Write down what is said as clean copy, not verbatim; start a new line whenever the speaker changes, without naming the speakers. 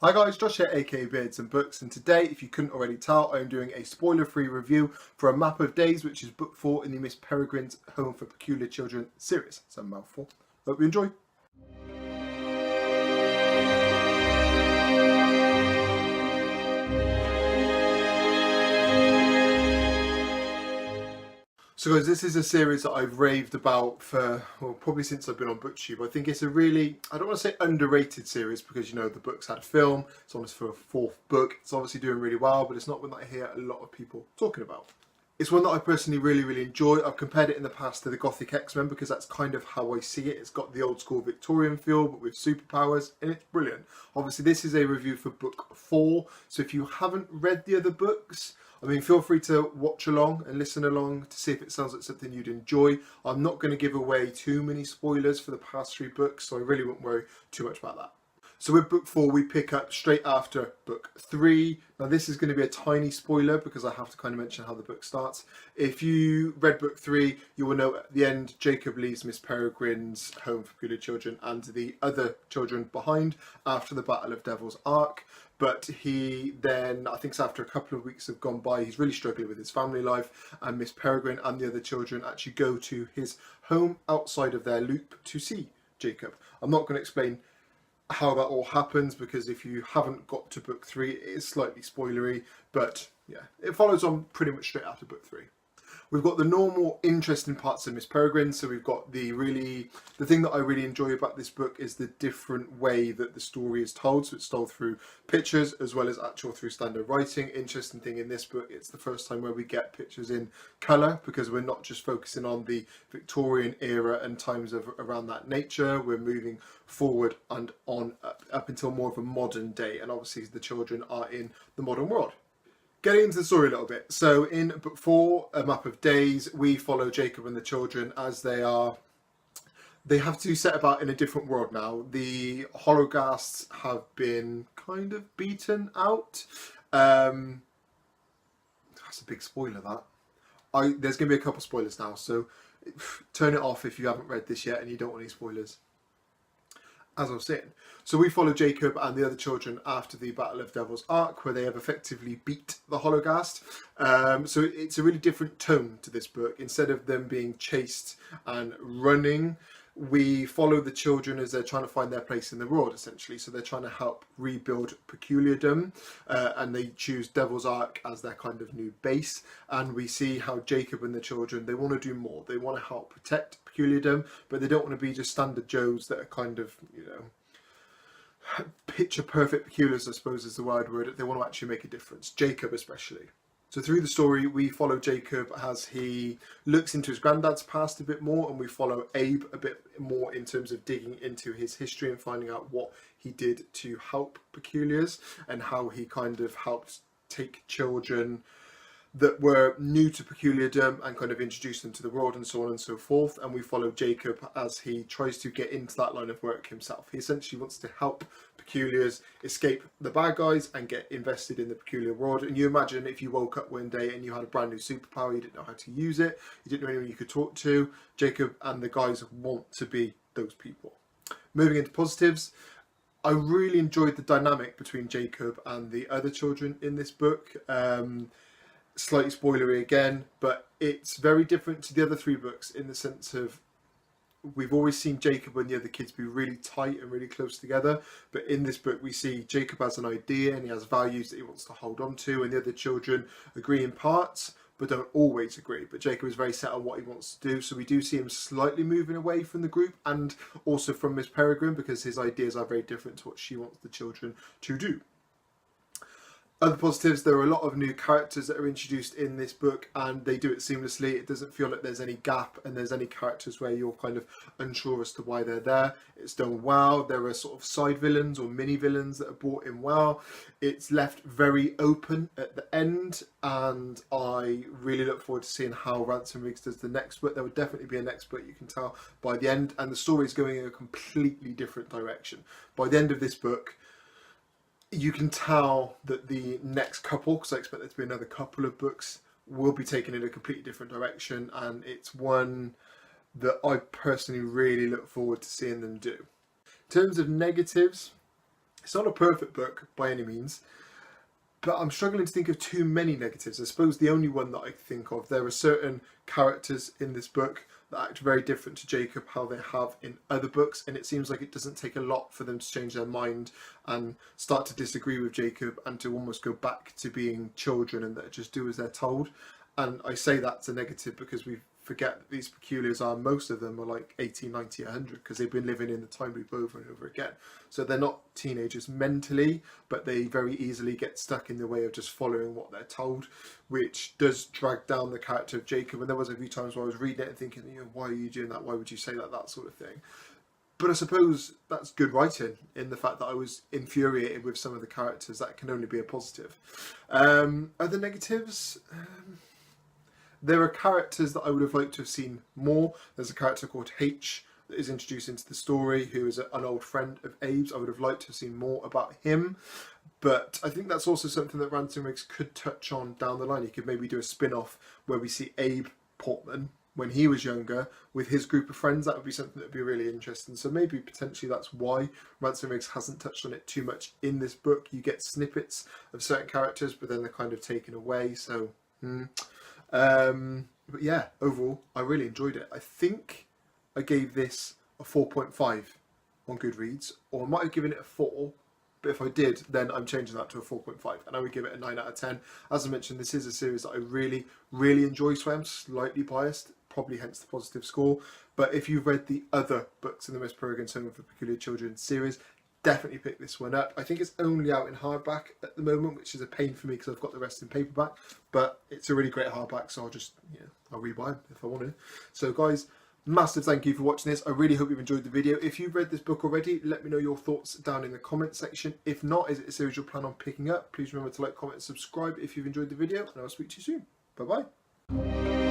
Hi guys, Josh here, aka Beards and Books, and today, if you couldn't already tell, I am doing a spoiler-free review for A Map of Days, which is book 4 in the Miss Peregrine's Home for Peculiar Children series. It's a mouthful. Hope you enjoy. So guys, this is a series that I've raved about for, well, probably since I've been on booktube. I think it's a really, I don't want to say underrated series because, you know, the book's had film, it's almost for a fourth book, it's obviously doing really well, but it's not one that I hear a lot of people talking about. It's one that I personally really enjoy. I've compared it in the past to the Gothic X-Men because that's kind of how I see it. It's got the old school Victorian feel, but with superpowers, and it's brilliant. Obviously, this is a review for book 4, so if you haven't read the other books, I mean, feel free to watch along and listen along to see if it sounds like something you'd enjoy. I'm not going to give away too many spoilers for the past 3 books, so I really won't worry too much about that. So with book 4, we pick up straight after book 3. Now this is going to be a tiny spoiler because I have to kind of mention how the book starts. If you read book 3, you will know at the end Jacob leaves Miss Peregrine's Home for Peculiar Children and the other children behind after the Battle of Devil's Ark. But he then, I think it's after a couple of weeks have gone by, he's really struggling with his family life, and Miss Peregrine and the other children actually go to his home outside of their loop to see Jacob. I'm not going to explain how that all happens because if you haven't got to book 3, it is slightly spoilery, but yeah, it follows on pretty much straight after book 3. We've got the normal interesting parts of Miss Peregrine, so we've got the thing that I really enjoy about this book is the different way that the story is told. So it's told through pictures as well as actual through standard writing. Interesting thing in this book, it's the first time where we get pictures in colour because we're not just focusing on the Victorian era and times of around that nature. We're moving forward and on up until more of a modern day, and obviously the children are in the modern world. Getting into the story a little bit. So in book 4, A Map of Days, we follow Jacob and the children as they have to set about in a different world now. The Hologasts have been kind of beaten out. That's a big spoiler, that. There's going to be a couple spoilers now, so turn it off if you haven't read this yet and you don't want any spoilers. As I was saying, so we follow Jacob and the other children after the Battle of Devil's Ark, where they have effectively beat the Hologast. So it's a really different tone to this book. Instead of them being chased and running, we follow the children as they're trying to find their place in the world, essentially. So they're trying to help rebuild Peculiardom, and they choose Devil's Ark as their kind of new base. And we see how Jacob and the children, they want to do more. They want to help protect Peculiardom, but they don't want to be just standard Joes that are kind of, you know, picture perfect peculiars, I suppose is the word. They want to actually make a difference, Jacob especially. So through the story, we follow Jacob as he looks into his granddad's past a bit more, and we follow Abe a bit more in terms of digging into his history and finding out what he did to help peculiars and how he kind of helped take children that were new to Peculiardom and kind of introduce them to the world and so on and so forth. And we follow Jacob as he tries to get into that line of work himself. He essentially wants to help peculiars escape the bad guys and get invested in the peculiar world. And you imagine if you woke up one day and you had a brand new superpower, you didn't know how to use it, you didn't know anyone you could talk to. Jacob and the guys want to be those people. Moving into positives, I really enjoyed the dynamic between Jacob and the other children in this book. Slightly spoilery again, but it's very different to the other 3 books in the sense of we've always seen Jacob and the other kids be really tight and really close together, but in this book we see Jacob has an idea and he has values that he wants to hold on to, and the other children agree in parts but don't always agree. But Jacob is very set on what he wants to do, so we do see him slightly moving away from the group and also from Miss Peregrine because his ideas are very different to what she wants the children to do. Other positives, there are a lot of new characters that are introduced in this book and they do it seamlessly. It doesn't feel like there's any gap and there's any characters where you're kind of unsure as to why they're there. It's done well. There are sort of side villains or mini villains that are brought in well. It's left very open at the end, and I really look forward to seeing how Ransom Riggs does the next book. There would definitely be a next book, you can tell by the end, and the story is going in a completely different direction. By the end of this book, you can tell that the next couple, because I expect there to be another couple of books, will be taken in a completely different direction, and it's one that I personally really look forward to seeing them do. In terms of negatives, It's not a perfect book by any means, but I'm struggling to think of too many negatives. I suppose the only one that I think of, there are certain characters in this book that act very different to Jacob, how they have in other books, and it seems like it doesn't take a lot for them to change their mind and start to disagree with Jacob and to almost go back to being children and that just do as they're told. And I say that's a negative because we forget that these peculiars are, most of them are like 80, 90, 100 because they've been living in the time loop over and over again. So they're not teenagers mentally, but they very easily get stuck in the way of just following what they're told, which does drag down the character of Jacob. And there was a few times where I was reading it and thinking, you know, why are you doing that? Why would you say that? That sort of thing. But I suppose that's good writing, in the fact that I was infuriated with some of the characters. That can only be a positive. Other negatives? There are characters that I would have liked to have seen more. There's a character called H that is introduced into the story, who is an old friend of Abe's. I would have liked to have seen more about him. But I think that's also something that Ransom Riggs could touch on down the line. He could maybe do a spin-off where we see Abe Portman when he was younger with his group of friends. That would be something that would be really interesting. So maybe potentially that's why Ransom Riggs hasn't touched on it too much in this book. You get snippets of certain characters, but then they're kind of taken away. So, but yeah, overall, I really enjoyed it. I think I gave this a 4.5 on Goodreads, or I might have given it a 4, but if I did, then I'm changing that to a 4.5, and I would give it a 9 out of 10. As I mentioned, this is a series that I really, really enjoy, so I'm slightly biased, probably hence the positive score. But if you've read the other books in the Miss Peregrine's Home for Peculiar Children series, definitely pick this one up. I think it's only out in hardback at the moment, which is a pain for me because I've got the rest in paperback, but it's a really great hardback, so I'll just, I'll rebuy them if I want to. So guys, massive thank you for watching this. I really hope you've enjoyed the video. If you've read this book already, let me know your thoughts down in the comment section. If not, is it a series you'll plan on picking up? Please remember to like, comment and subscribe if you've enjoyed the video, and I'll speak to you soon. Bye bye.